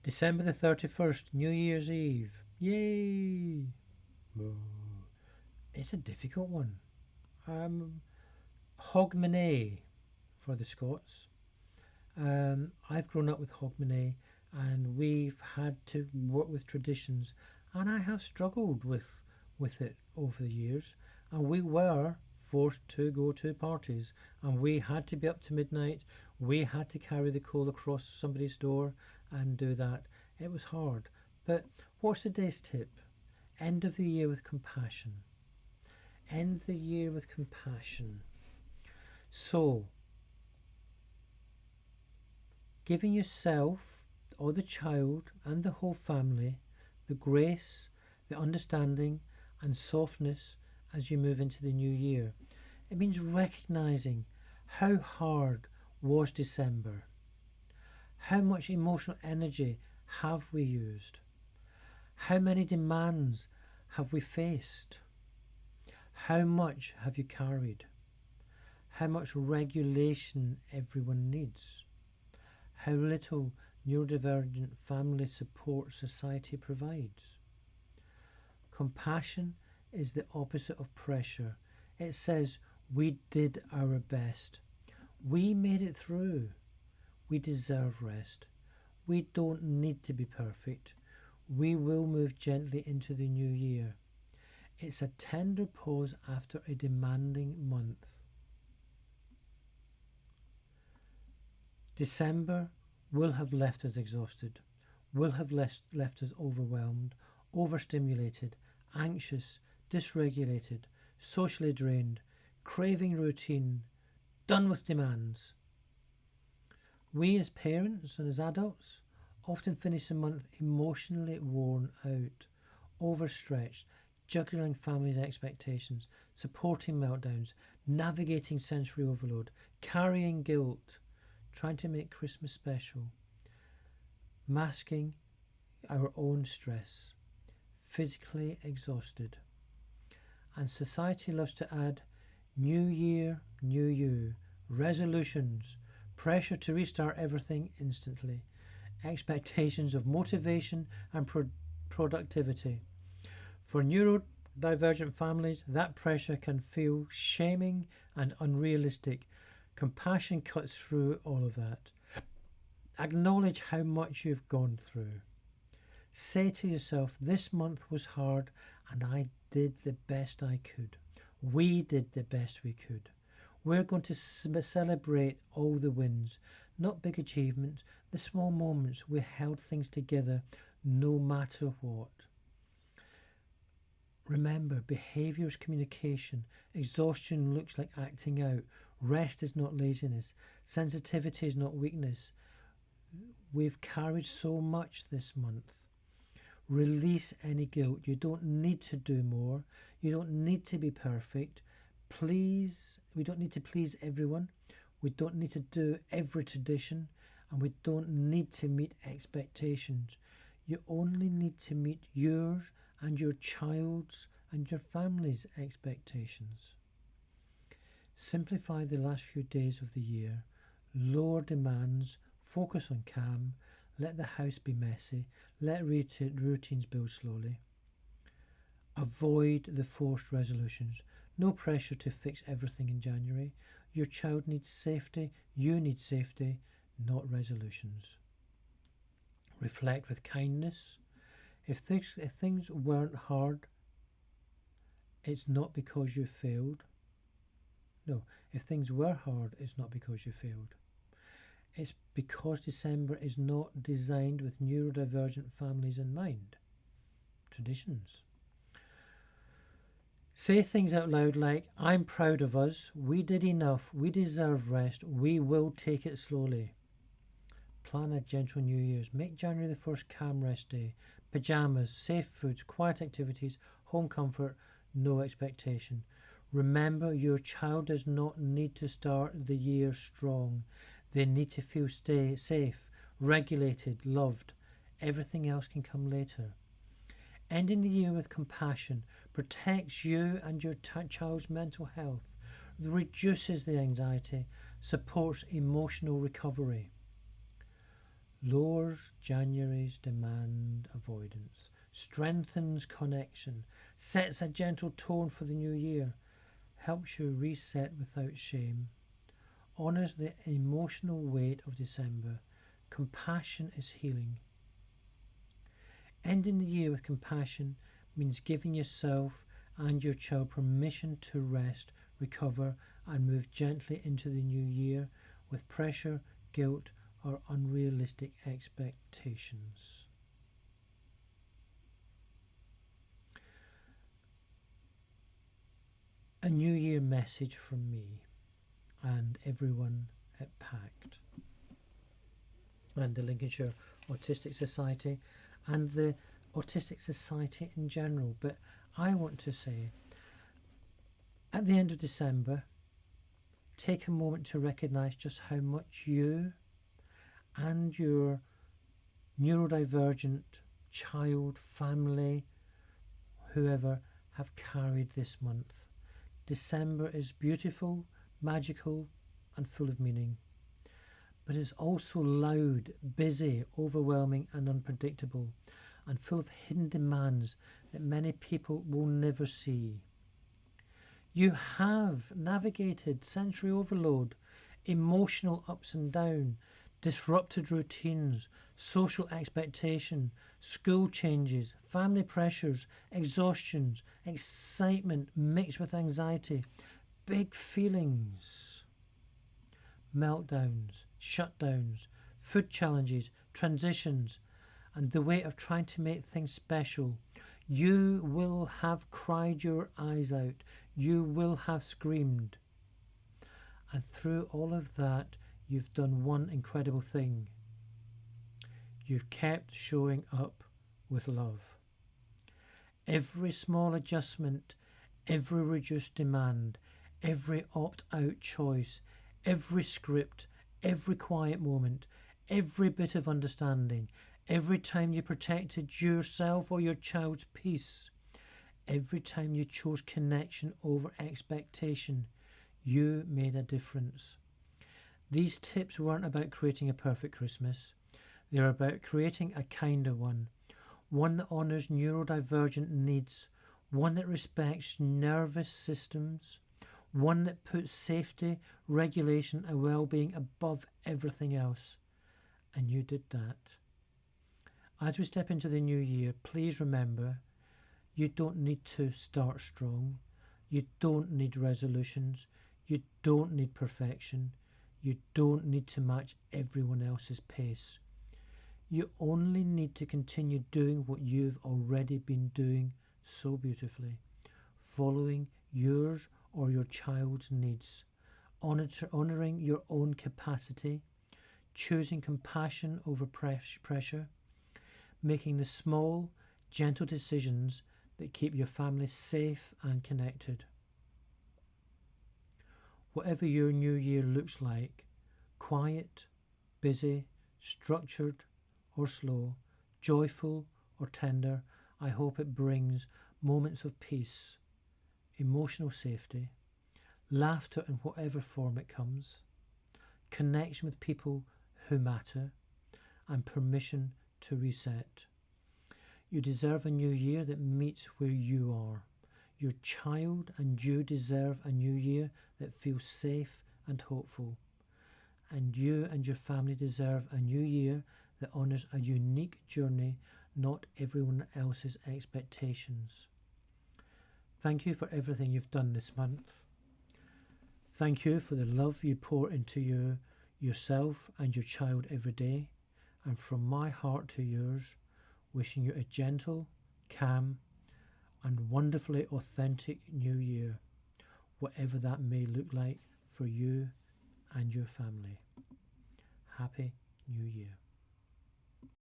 December the 31st, New Year's Eve. Yay! It's a difficult one. Hogmanay for the Scots. I've grown up with Hogmanay and we've had to work with traditions, and I have struggled with it over the years, and we were forced to go to parties and we had to be up to midnight. We had to carry the coal across somebody's door and do that. It was hard. But what's today's tip? End of the year with compassion. End the year with compassion. So, giving yourself or the child and the whole family the grace, the understanding and softness as you move into the new year. It means recognizing how hard was December. How much emotional energy have we used? How many demands have we faced? How much have you carried? How much regulation everyone needs? How little neurodivergent family support society provides? Compassion is the opposite of pressure. It says we did our best. We made it through. We deserve rest. We don't need to be perfect. We will move gently into the new year. It's a tender pause after a demanding month. December will have left us exhausted, will have left us overwhelmed, overstimulated, anxious, dysregulated, socially drained, craving routine, done with demands. We as parents and as adults often finish the month emotionally worn out, overstretched, juggling families' expectations, supporting meltdowns, navigating sensory overload, carrying guilt, trying to make Christmas special, masking our own stress, physically exhausted. And society loves to add new year, new you, resolutions, pressure to restart everything instantly, expectations of motivation and productivity. For neurodivergent families, that pressure can feel shaming and unrealistic. Compassion cuts through all of that. Acknowledge how much you've gone through. Say to yourself, this month was hard and I did the best I could. We did the best we could. We're going to celebrate all the wins, not big achievements, the small moments we held things together no matter what. Remember, behaviour is communication. Exhaustion looks like acting out. Rest is not laziness. Sensitivity is not weakness. We've carried so much this month. Release any guilt. You don't need to do more. You don't need to be perfect. We don't need to please everyone. We don't need to do every tradition, and we don't need to meet expectations. You only need to meet yours and your child's and your family's expectations. Simplify the last few days of the year. Lower demands. Focus on calm. Let the house be messy. Let routines build slowly. Avoid the forced resolutions. No pressure to fix everything in January. Your child needs safety. You need safety, not resolutions. Reflect with kindness. If things weren't hard, it's not because you failed. No, if things were hard, it's not because you failed. It's because December is not designed with neurodivergent families in mind. Traditions. Say things out loud like, I'm proud of us, we did enough, we deserve rest, we will take it slowly. Plan a gentle New Year's. Make January the 1st calm rest day. Pyjamas, safe foods, quiet activities, home comfort, no expectation. Remember, your child does not need to start the year strong. They need to feel safe, regulated, loved. Everything else can come later. Ending the year with compassion protects you and your child's mental health, reduces the anxiety, supports emotional recovery. lowers January's demand avoidance, strengthens connection, sets a gentle tone for the new year, helps you reset without shame, honours the emotional weight of December. Compassion is healing. Ending the year with compassion means giving yourself and your child permission to rest, recover, and move gently into the new year with pressure, guilt, or unrealistic expectations. A New Year message from me and everyone at PACT and the Lincolnshire Autistic Society and the Autistic Society in general. But I want to say, at the end of December, take a moment to recognise just how much you and your neurodivergent child, family, whoever, have carried this month. December is beautiful, magical, and full of meaning. But it's also loud, busy, overwhelming, and unpredictable, and full of hidden demands that many people will never see. You have navigated sensory overload, emotional ups and downs, disrupted routines, social expectation, school changes, family pressures, exhaustions, excitement mixed with anxiety, big feelings, meltdowns, shutdowns, food challenges, transitions, and the weight of trying to make things special. You will have cried your eyes out. You will have screamed. And through all of that, you've done one incredible thing. You've kept showing up with love. Every small adjustment, every reduced demand, every opt-out choice, every script, every quiet moment, every bit of understanding, every time you protected yourself or your child's peace, every time you chose connection over expectation, you made a difference. These tips weren't about creating a perfect Christmas. They're about creating a kinder one that honours neurodivergent needs, one that respects nervous systems, one that puts safety, regulation and well-being above everything else. And you did that. As we step into the new year, please remember, you don't need to start strong. You don't need resolutions. You don't need perfection. You don't need to match everyone else's pace. You only need to continue doing what you've already been doing so beautifully, following yours or your child's needs, honouring your own capacity, choosing compassion over pressure, making the small, gentle decisions that keep your family safe and connected. Whatever your new year looks like, quiet, busy, structured or slow, joyful or tender, I hope it brings moments of peace, emotional safety, laughter in whatever form it comes, connection with people who matter, and permission to reset. You deserve a new year that meets where you are. Your child and you deserve a new year that feels safe and hopeful. And you and your family deserve a new year that honours a unique journey, not everyone else's expectations. Thank you for everything you've done this month. Thank you for the love you pour into yourself and your child every day. And from my heart to yours, wishing you a gentle, calm, and wonderfully authentic new year, whatever that may look like for you and your family. Happy New Year.